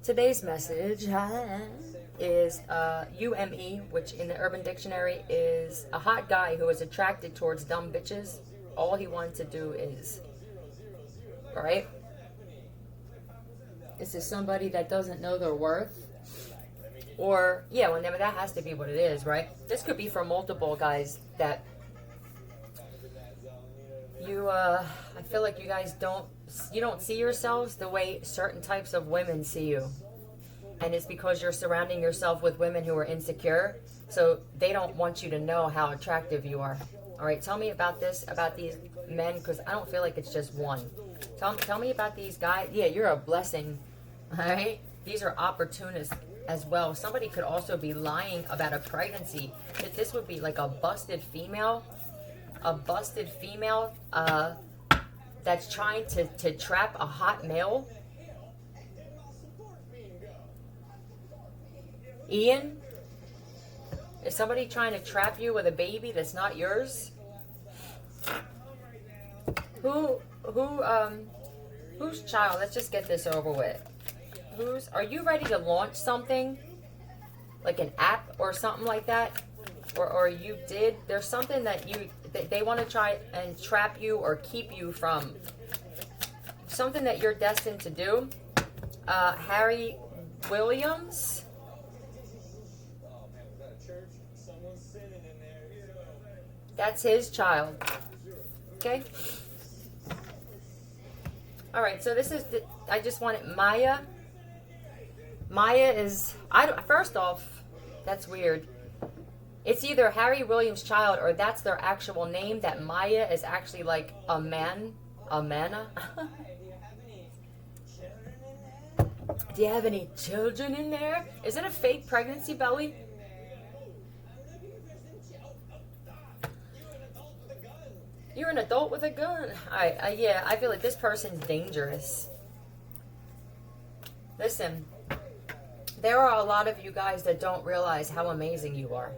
Today's message is UME, which in the Urban Dictionary is a hot guy who is attracted towards dumb bitches. All he wants to do is, alright? This is somebody that doesn't know their worth. Or, yeah, well, that has to be what it is, right? This could be for multiple guys that I feel like you guys don't see yourselves the way certain types of women see you. And it's because you're surrounding yourself with women who are insecure, so they don't want you to know how attractive you are. All right, tell me about these men, because I don't feel like it's just one. Tell me about these guys. Yeah, you're a blessing, all right? These are opportunists as well. Somebody could also be lying about a pregnancy. This would be like a busted female that's trying to trap a hot male. Ian, is somebody trying to trap you with a baby that's not yours? Whose child? Let's just get this over with. Are you ready to launch something? Like an app or something like that? Or you did? There's something that they want to try and trap you or keep you from. Something that you're destined to do. Harry Williams. That's his child. Okay? Alright, so this is I just wanted Maya. Maya is, first off, that's weird. It's either Harry Williams' child or that's their actual name, that Maya is actually like a man. A manna. Do you have any children in there? Is it a fake pregnancy, Belly? You're an adult with a gun. Alright, yeah, I feel like this person's dangerous. Listen, there are a lot of you guys that don't realize how amazing you are.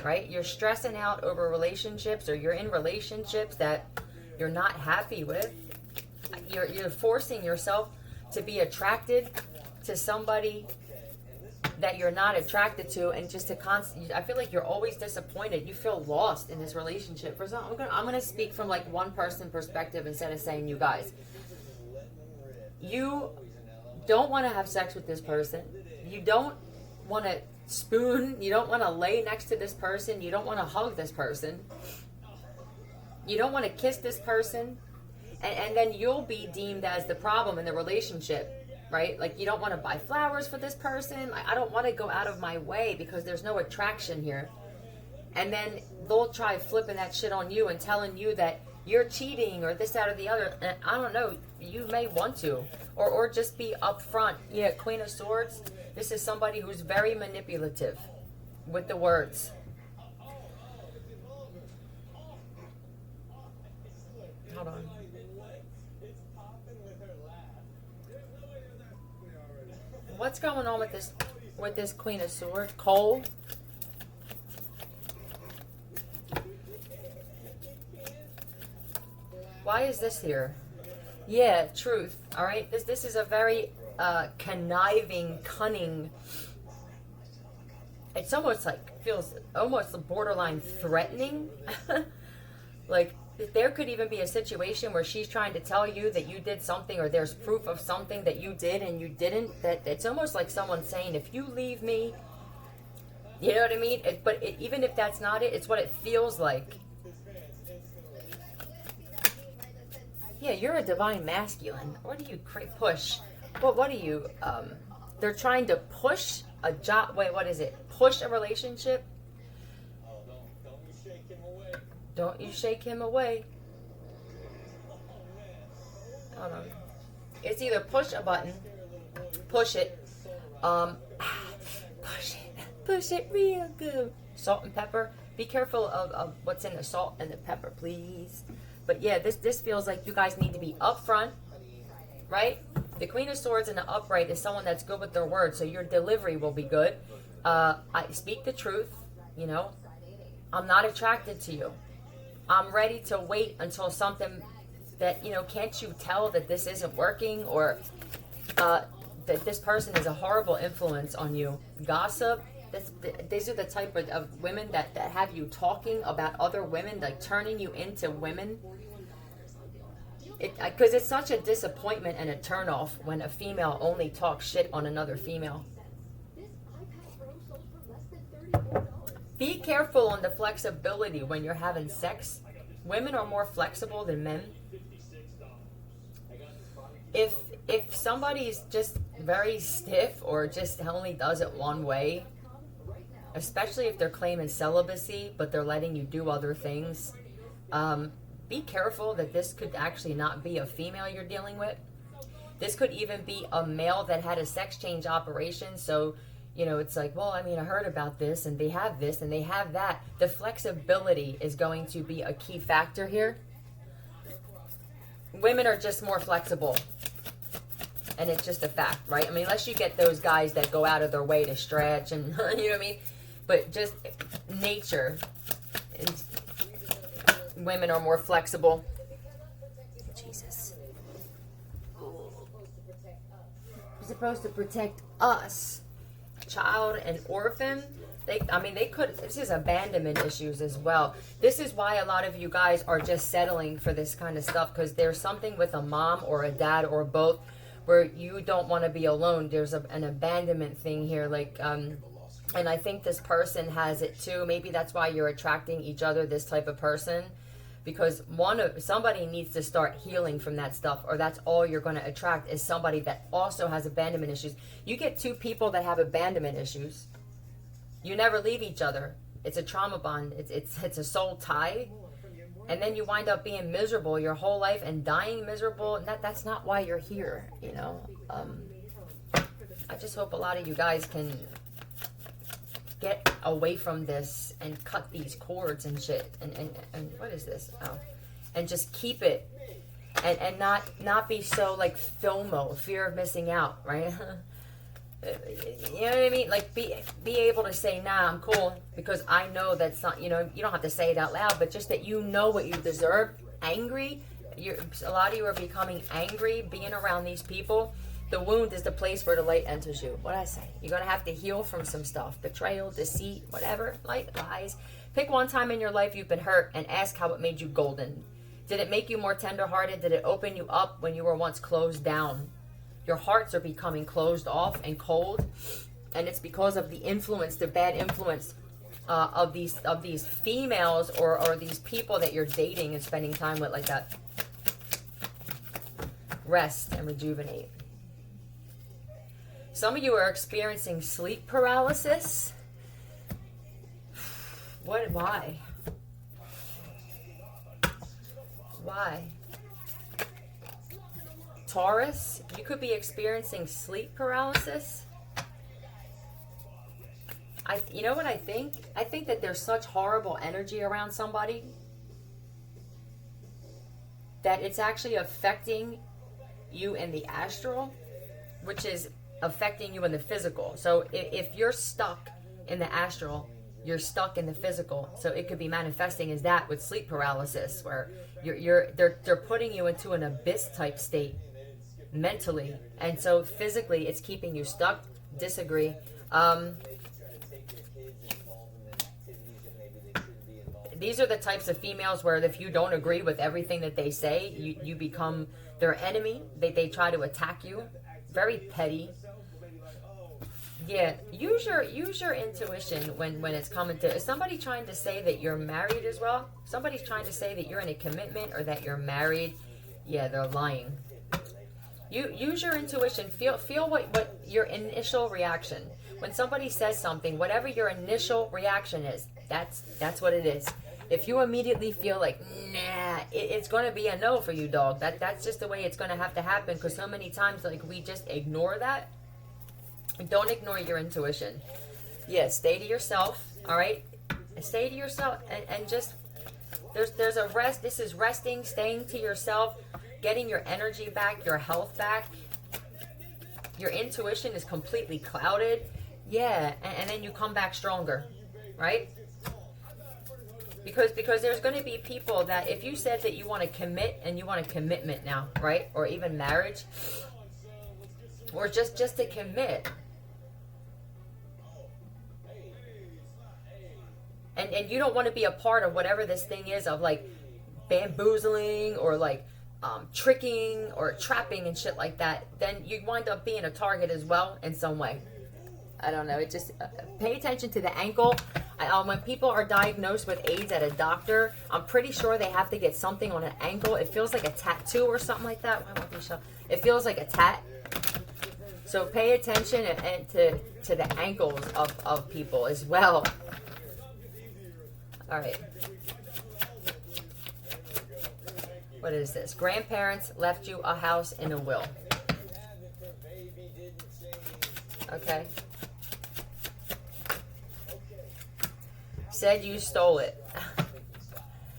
Right? You're stressing out over relationships, or you're in relationships that you're not happy with. You're forcing yourself to be attracted to somebody that you're not attracted to, and just to I feel like you're always disappointed. You feel lost in this relationship. For some, I'm gonna speak from like one person perspective instead of saying you guys. You don't want to have sex with this person. You don't want to spoon. You don't want to lay next to this person. You don't want to hug this person. You don't want to kiss this person. And then you'll be deemed as the problem in the relationship. Right? Like, you don't want to buy flowers for this person. I don't want to go out of my way because there's no attraction here. And then they'll try flipping that shit on you and telling you that you're cheating or this, that, or the other. And I don't know. You may want to. Or just be upfront. Yeah, Queen of Swords. This is somebody who's very manipulative with the words. Hold on. What's going on with this Queen of Swords? Cole? Why is this here? Yeah, truth. All right. This is a very conniving, cunning. It's almost like feels almost borderline threatening. Like, there could even be a situation where she's trying to tell you that you did something, or there's proof of something that you did and you didn't. That it's almost like someone saying, if you leave me, you know what I mean? Even if that's not it, it's what it feels like. Yeah, you're a divine masculine. What do you push? Well, what are you? They're trying to push a job. Wait, what is it? Push a relationship? Don't you shake him away. Hold on. It's either push a button, push it, push it real good. Salt and pepper. Be careful of what's in the salt and the pepper, please. But yeah, this feels like you guys need to be upfront, right? The Queen of Swords in the upright is someone that's good with their words, so your delivery will be good. I speak the truth, you know. I'm not attracted to you. I'm ready to wait until something that, you know, can't you tell that this isn't working, or that this person is a horrible influence on you? Gossip. These are the type of women that have you talking about other women, like turning you into women. Because it's such a disappointment and a turnoff when a female only talks shit on another female. Be careful on the flexibility when you're having sex. Women are more flexible than men. If somebody's just very stiff or just only does it one way, especially if they're claiming celibacy but they're letting you do other things, be careful that this could actually not be a female you're dealing with. This could even be a male that had a sex change operation. So, you know, it's like, well, I mean, I heard about this and they have this and they have that. The flexibility is going to be a key factor here. Women are just more flexible. And it's just a fact, right? I mean, unless you get those guys that go out of their way to stretch and, you know what I mean? But just nature, women are more flexible. Jesus. You're supposed to protect us. Child and orphan. They could, this is abandonment issues as well. This is why a lot of you guys are just settling for this kind of stuff, because there's something with a mom or a dad or both where you don't want to be alone. There's an abandonment thing here, like, and I think this person has it too. Maybe that's why you're attracting each other, this type of person, because somebody needs to start healing from that stuff, or that's all you're going to attract is somebody that also has abandonment issues. You get two people that have abandonment issues, you never leave each other. It's a trauma bond. It's a soul tie. And then you wind up being miserable your whole life and dying miserable. And that's not why you're here, you know. I just hope a lot of you guys can get away from this and cut these cords and shit. And what is this? Oh, and just keep it, and not be so like FOMO, fear of missing out, right? You know what I mean? Like, be able to say, nah, I'm cool, because I know that's not, you know, you don't have to say it out loud, but just that you know what you deserve. Angry, a lot of you are becoming angry being around these people. The wound is the place where the light enters you. What I say? You're going to have to heal from some stuff. Betrayal, deceit, whatever, lies. Pick one time in your life you've been hurt and ask how it made you golden. Did it make you more tenderhearted? Did it open you up when you were once closed down? Your hearts are becoming closed off and cold, and it's because of the influence, the bad influence of these females or these people that you're dating and spending time with like that. Rest and rejuvenate. Some of you are experiencing sleep paralysis. Why? Why? Taurus, you could be experiencing sleep paralysis. You know what I think? I think that there's such horrible energy around somebody that it's actually affecting you in the astral, which is affecting you in the physical. So if you're stuck in the astral, you're stuck in the physical. So it could be manifesting as that with sleep paralysis, where they're putting you into an abyss type state mentally, and so physically it's keeping you stuck. Disagree. These are the types of females where if you don't agree with everything that they say, you become their enemy. They try to attack you. Very petty. Yeah, use your intuition when it's coming to. Is somebody trying to say that you're married as well? Somebody's trying to say that you're in a commitment or that you're married. Yeah, they're lying. You use your intuition. Feel what your initial reaction. When somebody says something, whatever your initial reaction is, that's what it is. If you immediately feel like, nah, it's going to be a no for you, dog. That's just the way it's going to have to happen, because so many times, like, we just ignore that. Don't ignore your intuition. Yeah, stay to yourself, all right? Stay to yourself, and just, there's a rest. This is resting, staying to yourself, getting your energy back, your health back. Your intuition is completely clouded. Yeah, and then you come back stronger, right? Because there's going to be people that if you said that you want to commit and you want a commitment now, right? Or even marriage, or just to commit. And you don't want to be a part of whatever this thing is of like bamboozling or like tricking or trapping and shit like that, then you wind up being a target as well in some way. I don't know. It just pay attention to the ankle. When people are diagnosed with AIDS at a doctor, I'm pretty sure they have to get something on an ankle. It feels like a tattoo or something like that. It feels like a tat. So pay attention and to the ankles of people as well. All right. What is this? Grandparents left you a house in a will. Okay. Said you stole it.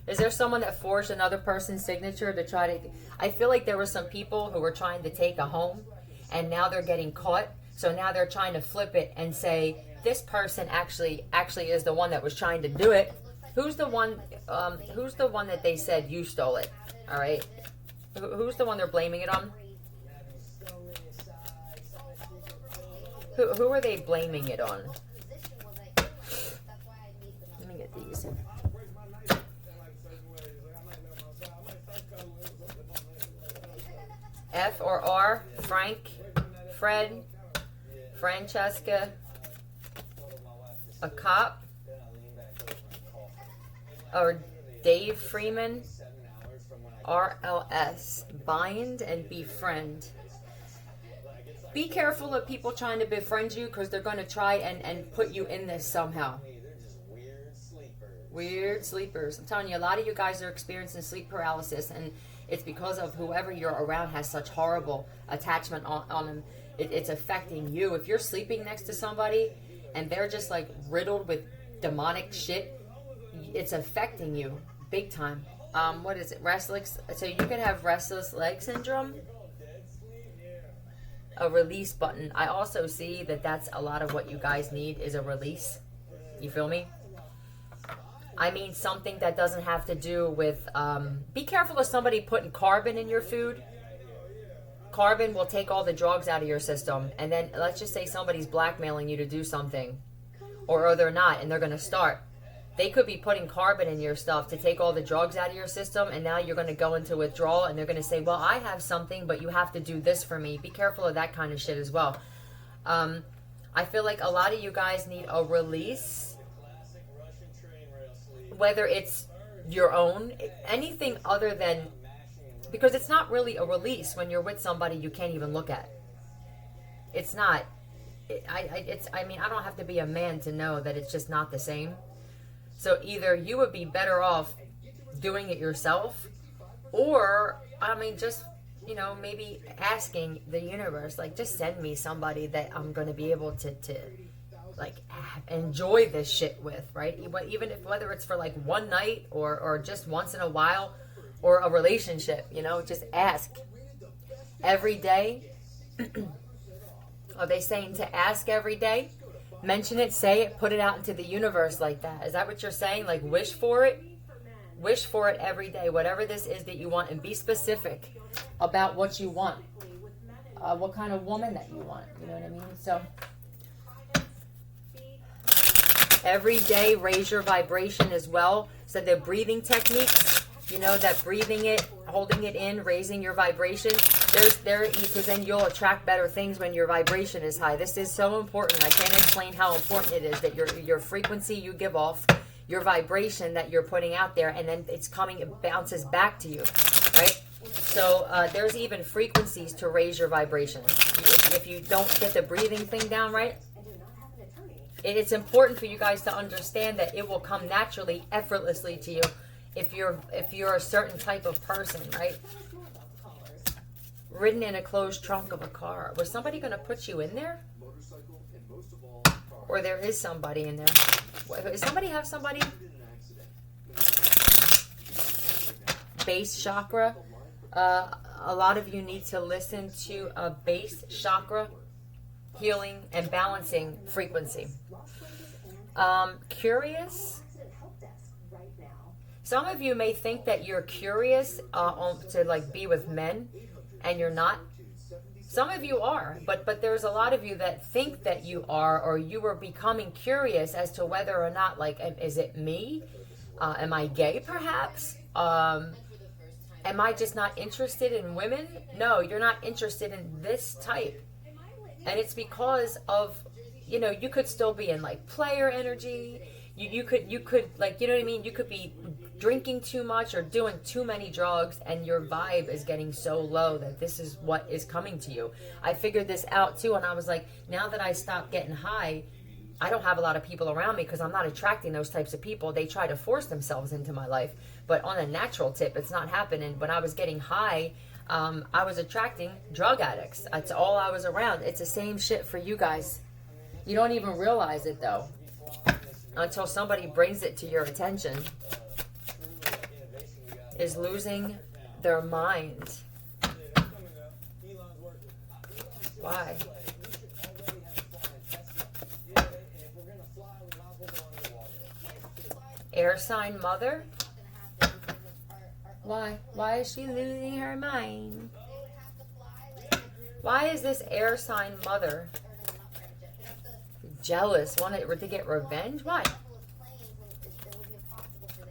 Is there someone that forged another person's signature to try to... I feel like there were some people who were trying to take a home and now they're getting caught. So now they're trying to flip it and say, this person actually is the one that was trying to do it. Who's the one that they said you stole it? All right. Who's the one they're blaming it on? Who are they blaming it on? Let me get these. F or R? Frank? Fred? Francesca? A cop? Or Dave Freeman? RLS. Bind and befriend. Be careful of people trying to befriend you because they're going to try and put you in this somehow. Weird sleepers. I'm telling you, a lot of you guys are experiencing sleep paralysis, and it's because of whoever you're around has such horrible attachment on them. It's affecting you. If you're sleeping next to somebody and they're just like riddled with demonic shit, it's affecting you big time. What is it? Restless. So you could have restless leg syndrome. A release button. I also see that that's a lot of what you guys need is a release. You feel me? I mean something that doesn't have to do with, be careful of somebody putting carbon in your food. Carbon will take all the drugs out of your system. And then let's just say somebody's blackmailing you to do something. Or they're not, and they're going to start. They could be putting carbon in your stuff to take all the drugs out of your system, and now you're going to go into withdrawal, and they're going to say, well, I have something, but you have to do this for me. Be careful of that kind of shit as well. I feel like a lot of you guys need a release, whether it's your own, anything other than, because it's not really a release when you're with somebody you can't even look at. It's not. I mean, I don't have to be a man to know that it's just not the same. So either you would be better off doing it yourself, or, I mean, just, you know, maybe asking the universe, like, just send me somebody that I'm going to be able to like, enjoy this shit with, right? Even if, whether it's for, like, one night or just once in a while, or a relationship, you know, just ask. Every day. Are they saying to ask every day? Mention it, say it, put it out into the universe like that. Is that what you're saying? Like, wish for it? Wish for it every day, whatever this is that you want, and be specific about what you want. What kind of woman that you want, you know what I mean? So, every day, raise your vibration as well. So the breathing techniques, you know, that breathing it, holding it in, raising your vibration, because then you'll attract better things when your vibration is high. This is so important. I can't explain how important it is that your frequency you give off, your vibration that you're putting out there, and then it's coming, it bounces back to you, right? So there's even frequencies to raise your vibration. If you don't get the breathing thing down right, it's important for you guys to understand that it will come naturally, effortlessly to you if you're a certain type of person, right? Ridden in a closed trunk of a car. Was somebody going to put you in there? Or there is somebody in there? Does somebody have somebody? Base chakra. A lot of you need to listen to a base chakra healing and balancing frequency. Curious. some of you may think that you're curious to like be with men, and you're not. Some of you are, but there's a lot of you that think that you are, or you were becoming curious as to whether or not, like, is it me? Am I gay perhaps? Am I just not interested in women? No, you're not interested in this type. And it's because of, you know, you could still be in like player energy. You could like, you know what I mean? You could be drinking too much or doing too many drugs, and your vibe is getting so low that this is what is coming to you. I figured this out too, and I was like, now that I stopped getting high, I don't have a lot of people around me because I'm not attracting those types of people. They try to force themselves into my life. But on a natural tip, it's not happening. When I was getting high, I was attracting drug addicts. That's all I was around. It's the same shit for you guys. You don't even realize it, though, until somebody brings it to your attention. Is losing their mind. Why? Air sign mother? Why? Why is she losing her mind? Why is this air sign mother jealous? Wanted to get revenge? Why?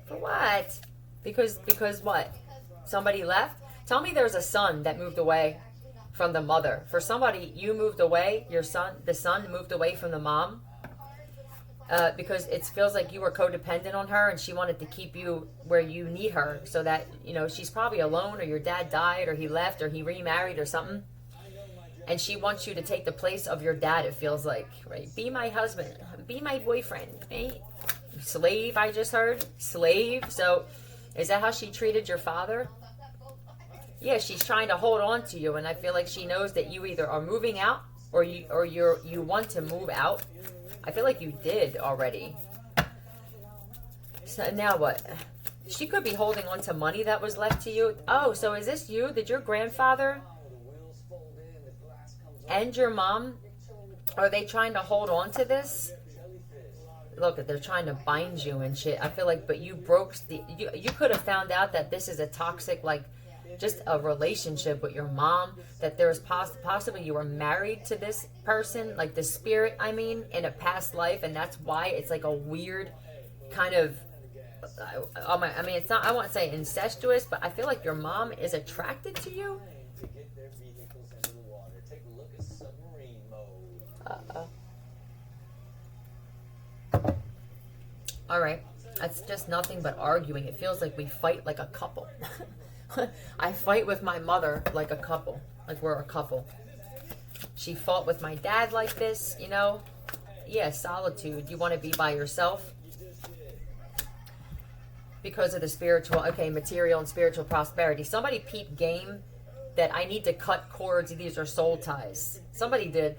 For what? Because what? Somebody left? Tell me there's a son that moved away from the mother. For somebody, you moved away, the son moved away from the mom. Because it feels like you were codependent on her, and she wanted to keep you where you need her, so that, you know, she's probably alone, or your dad died, or he left, or he remarried or something, and she wants you to take the place of your dad. It feels like, right? Be my husband, be my boyfriend, right? Slave, I just heard. Slave. So is that how she treated your father? Yeah, she's trying to hold on to you, and I feel like she knows that you either are moving out, or you want to move out. I feel like you did already. So now what? She could be holding on to money that was left to you. Oh, so is this you? Did your grandfather and your mom, are they trying to hold on to this? Look, they're trying to bind you and shit. I feel like, but you broke you could have found out that this is a toxic, like, just a relationship with your mom, that there's possibly you were married to this person, like the spirit, I mean, in a past life, and that's why it's like a weird kind of, I mean, it's not, I won't say incestuous, but I feel like your mom is attracted to you. Uh-oh. All right, that's just nothing but arguing. It feels like we fight like a couple. I fight with my mother like a couple. Like we're a couple. She fought with my dad like this, you know? Yeah, solitude. You want to be by yourself? Because of the spiritual, okay, material and spiritual prosperity. Somebody peeped game that I need to cut cords. These are soul ties. Somebody did.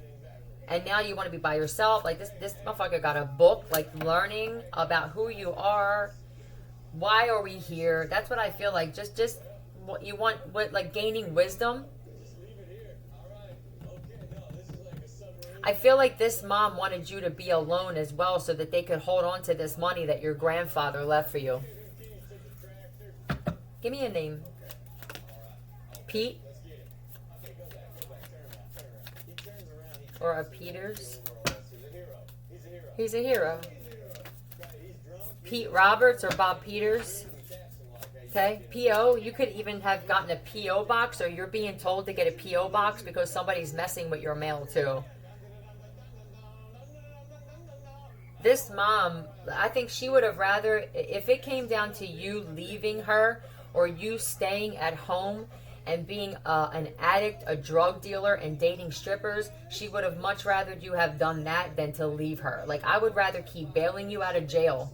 And now you want to be by yourself. Like this motherfucker got a book, like learning about who you are. Why are we here? That's what I feel like. Just what you want, like gaining wisdom. I feel like this mom wanted you to be alone as well, so that they could hold on to this money that your grandfather left for you. Give me a name. Pete? Or a Peters? He's a hero. Pete Roberts or Bob Peters? Okay, P.O. You could even have gotten a P.O. box, or you're being told to get a P.O. box because somebody's messing with your mail too. This mom, I think she would have rather, if it came down to you leaving her or you staying at home and being an addict, a drug dealer, and dating strippers, she would have much rather you have done that than to leave her. Like, I would rather keep bailing you out of jail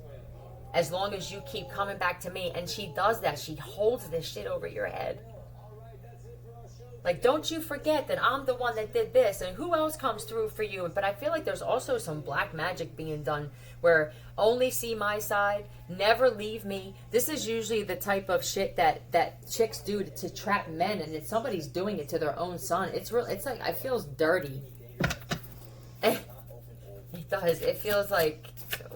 as long as you keep coming back to me. And she does that. She holds this shit over your head. Like, don't you forget that I'm the one that did this, and who else comes through for you? But I feel like there's also some black magic being done where only see my side, never leave me. This is usually the type of shit that chicks do to trap men, and if somebody's doing it to their own son, it's real. It's like, it feels dirty. It does. It feels like,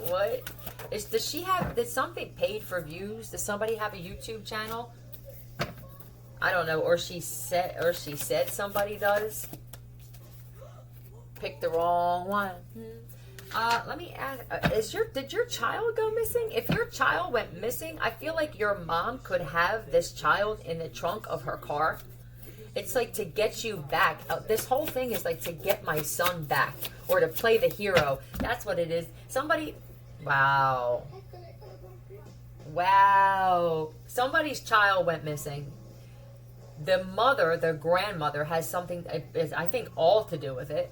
what? Did something paid for views? Does somebody have a YouTube channel? I don't know, or she said somebody does. Picked the wrong one. Let me ask, did your child go missing? If your child went missing, I feel like your mom could have this child in the trunk of her car. It's like to get you back. This whole thing is like to get my son back or to play the hero. That's what it is. Somebody, wow. Somebody's child went missing. The mother, the grandmother, has something, I think, all to do with it.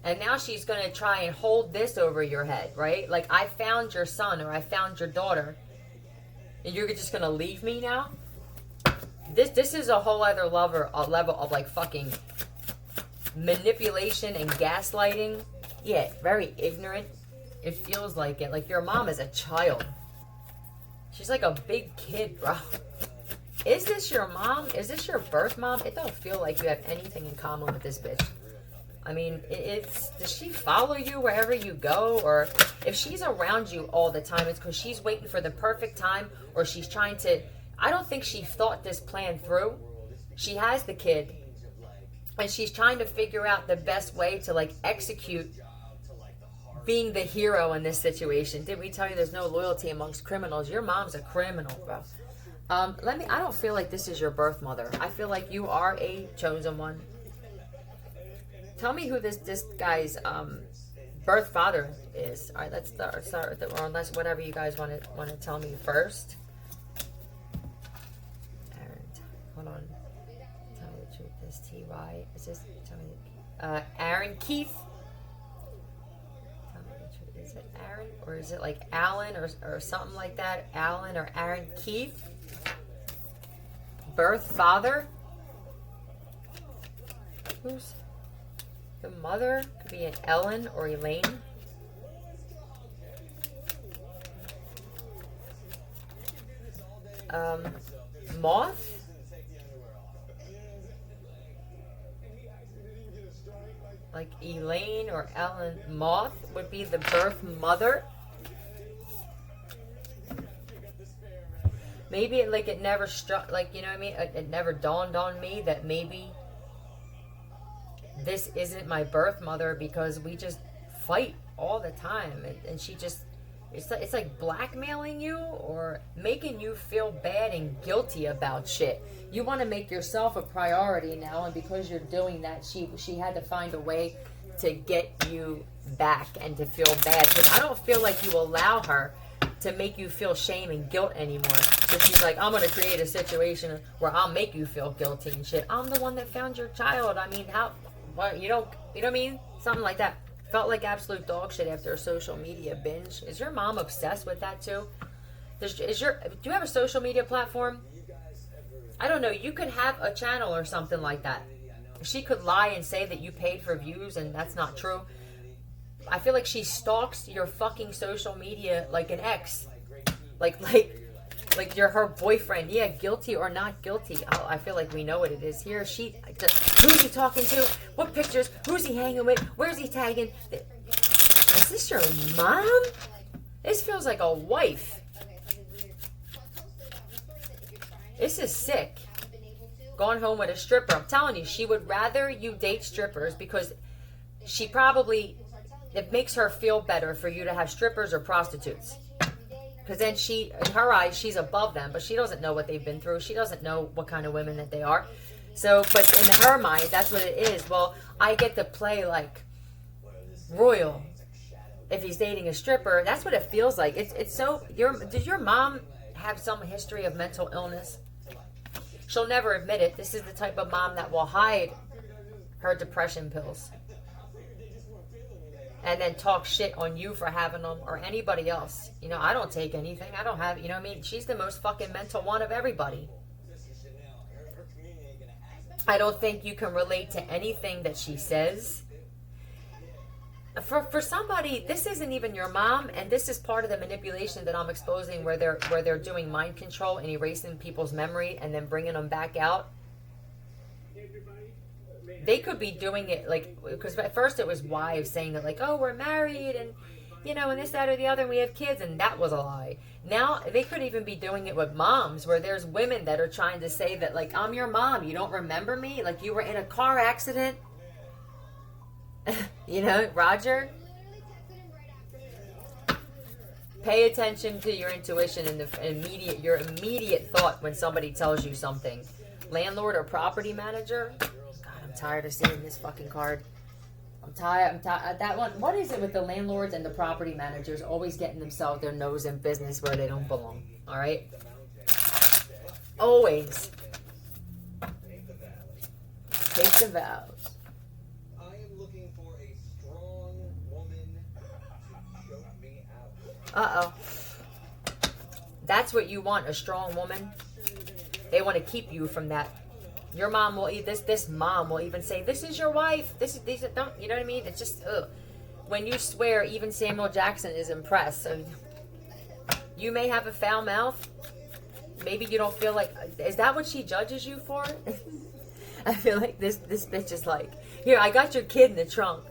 And now she's going to try and hold this over your head, right? Like, I found your son or I found your daughter. And you're just going to leave me now? This is a whole other level of like fucking manipulation and gaslighting. Yeah, very ignorant. It feels like it. Like your mom is a child. She's like a big kid, bro. Is this your mom? Is this your birth mom? It don't feel like you have anything in common with this bitch. I mean, does she follow you wherever you go? Or if she's around you all the time, it's because she's waiting for the perfect time or she's trying to... I don't think she thought this plan through. She has the kid. And she's trying to figure out the best way to, like, execute being the hero in this situation. Did we tell you there's no loyalty amongst criminals? Your mom's a criminal, bro. I don't feel like this is your birth mother. I feel like you are a chosen one. Tell me who this guy's birth father is. All right, let's start with it, or unless whatever you guys want to tell me first. Hold on. Tell me the truth. This T.Y. Is this? Tell me. Aaron Keith. Tell me the truth. Is it Aaron or is it like Alan or something like that? Alan or Aaron Keith. Birth father. Who's the mother? Could be an Ellen or Elaine. Moth. Like Elaine or Ellen. Moth would be the birth mother. Maybe it never struck, like, you know what I mean? It never dawned on me that maybe this isn't my birth mother because we just fight all the time. And she just, it's like blackmailing you or making you feel bad and guilty about shit. You want to make yourself a priority now, and because you're doing that, she had to find a way to get you back and to feel bad. Because I don't feel like you allow her to make you feel shame and guilt anymore. So she's like, I'm going to create a situation where I'll make you feel guilty and shit. I'm the one that found your child. I mean, you know what I mean? Something like that. Felt like absolute dog shit after a social media binge. Is your mom obsessed with that too? Do you have a social media platform? I don't know. You could have a channel or something like that. She could lie and say that you paid for views and that's not true. I feel like she stalks your fucking social media like an ex. Like you're her boyfriend. Yeah, guilty or not guilty. I feel like we know what it is here. Who's he talking to? What pictures? Who's he hanging with? Where's he tagging? Is this your mom? This feels like a wife. This is sick. Going home with a stripper. I'm telling you, she would rather you date strippers because it makes her feel better for you to have strippers or prostitutes. Because then in her eyes, she's above them, but she doesn't know what they've been through. She doesn't know what kind of women that they are. So, but in her mind, that's what it is. Well, I get to play like royal if he's dating a stripper. That's what it feels like. It's so. Did your mom have some history of mental illness? She'll never admit it. This is the type of mom that will hide her depression pills and then talk shit on you for having them or anybody else. You know, I don't take anything. I don't have, you know what I mean? She's the most fucking mental one of everybody. I don't think you can relate to anything that she says. For somebody, this isn't even your mom, and this is part of the manipulation that I'm exposing where they're doing mind control and erasing people's memory and then bringing them back out. They could be doing it like, because at first it was wives saying that like, oh, we're married and you know, and this, that, or the other, and we have kids, and that was a lie. Now, they could even be doing it with moms, where there's women that are trying to say that, like, I'm your mom, you don't remember me? Like, you were in a car accident? You know, Roger? Pay attention to your intuition and your immediate thought when somebody tells you something. Landlord or property manager? God, I'm tired of seeing this fucking card. I'm tired. That one. What is it with the landlords and the property managers always getting themselves their nose in business where they don't belong? All right. Always. Take the vows. I am looking for a strong woman to choke me out. That's what you want, a strong woman. They want to keep you from that. Your mom will this mom will even say, "This is your wife. These don't." You know what I mean? It's just ugh. When you swear, even Samuel Jackson is impressed. So you may have a foul mouth. Maybe you don't feel like. Is that what she judges you for? I feel like this bitch is like, here, I got your kid in the trunk,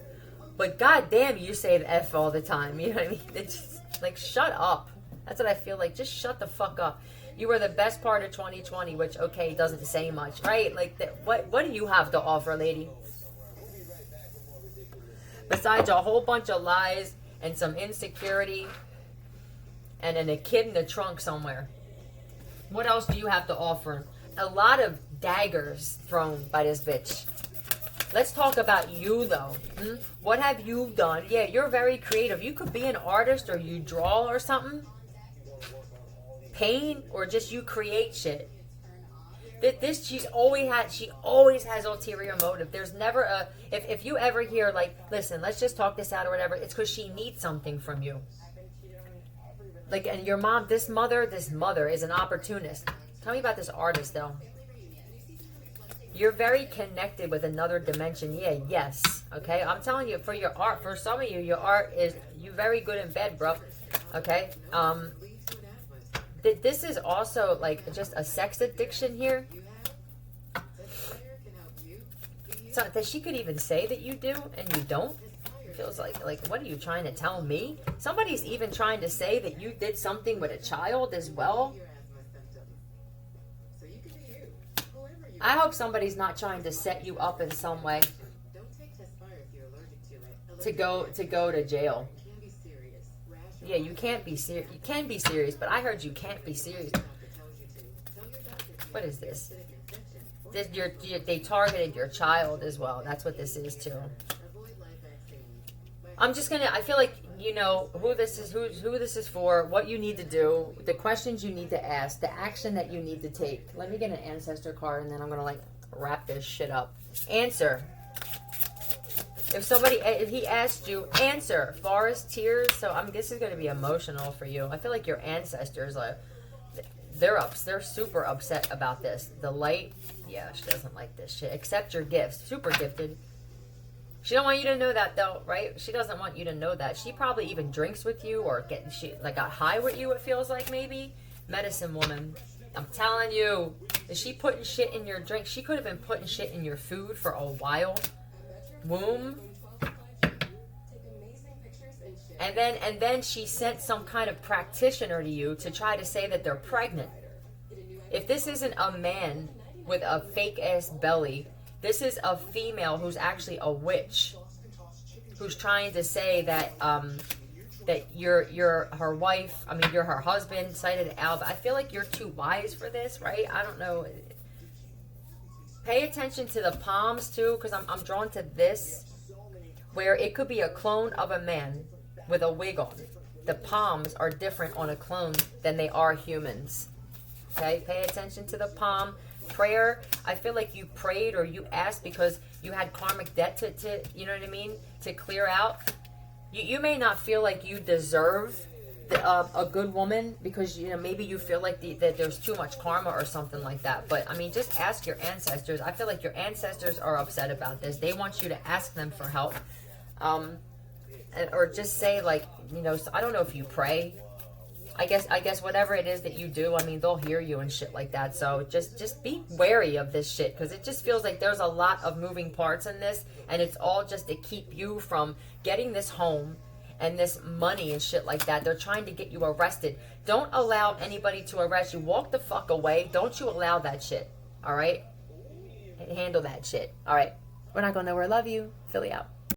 but goddamn, you say the F all the time. You know what I mean? It's just, like, shut up. That's what I feel like. Just shut the fuck up. You were the best part of 2020, which, okay, doesn't say much, right? Like, what do you have to offer, lady? Besides a whole bunch of lies and some insecurity and then a kid in the trunk somewhere. What else do you have to offer? A lot of daggers thrown by this bitch. Let's talk about you, though. What have you done? Yeah, you're very creative. You could be an artist, or you draw or something. Paint, or just you create shit. She always has ulterior motive. There's never a, if you ever hear like, listen, let's just talk this out or whatever, it's because she needs something from you. Like, and your mom, this mother is an opportunist. Tell me about this artist, though. You're very connected with another dimension. Yeah, yes. Okay, I'm telling you, for your art, for some of you, your art is, you're very good in bed, bro. Okay, this is also like just a sex addiction here. So that she could even say that you do and you don't. It feels like what are you trying to tell me? Somebody's even trying to say that you did something with a child as well. I hope somebody's not trying to set you up in some way to go to jail. Yeah, you can't be serious. You can be serious, but I heard you can't be serious. What is this? They targeted your child as well. That's what this is too. I feel like you know who this is for, what you need to do, the questions you need to ask, the action that you need to take. Let me get an ancestor card, and then I'm gonna like wrap this shit up. Answer. If he asked you, answer. Forest tears. So this is gonna be emotional for you. I feel like your ancestors they're super upset about this. The light, yeah, she doesn't like this shit. Accept your gifts. Super gifted. She don't want you to know that, though, right? She doesn't want you to know that. She probably even drinks with you or got high with you, it feels like, maybe. Medicine woman. I'm telling you. Is she putting shit in your drink? She could have been putting shit in your food for a while. Womb. And then she sent some kind of practitioner to you to try to say that they're pregnant. If this isn't a man with a fake-ass belly, this is a female who's actually a witch, who's trying to say that that you're her wife. I mean, you're her husband. Cited out. But I feel like you're too wise for this, right? I don't know. Pay attention to the palms too, because I'm drawn to this, where it could be a clone of a man with a wig on. The palms are different on a clone than they are humans. Okay, pay attention to the palm. Prayer, I feel like you prayed or you asked because you had karmic debt to you know what I mean, to clear out. You may not feel like you deserve a good woman because, you know, maybe you feel like that there's too much karma or something like that. But I mean, just ask your ancestors. I feel like your ancestors are upset about this. They want you to ask them for help, or just say, like, you know, I don't know if you pray. I guess whatever it is that you do, I mean, they'll hear you and shit like that. So just be wary of this shit, because it just feels like there's a lot of moving parts in this, and it's all just to keep you from getting this home and this money and shit like that. They're trying to get you arrested. Don't allow anybody to arrest you. Walk the fuck away. Don't you allow that shit. All right? Handle that shit. All right. We're not going nowhere. Love you. Philly out.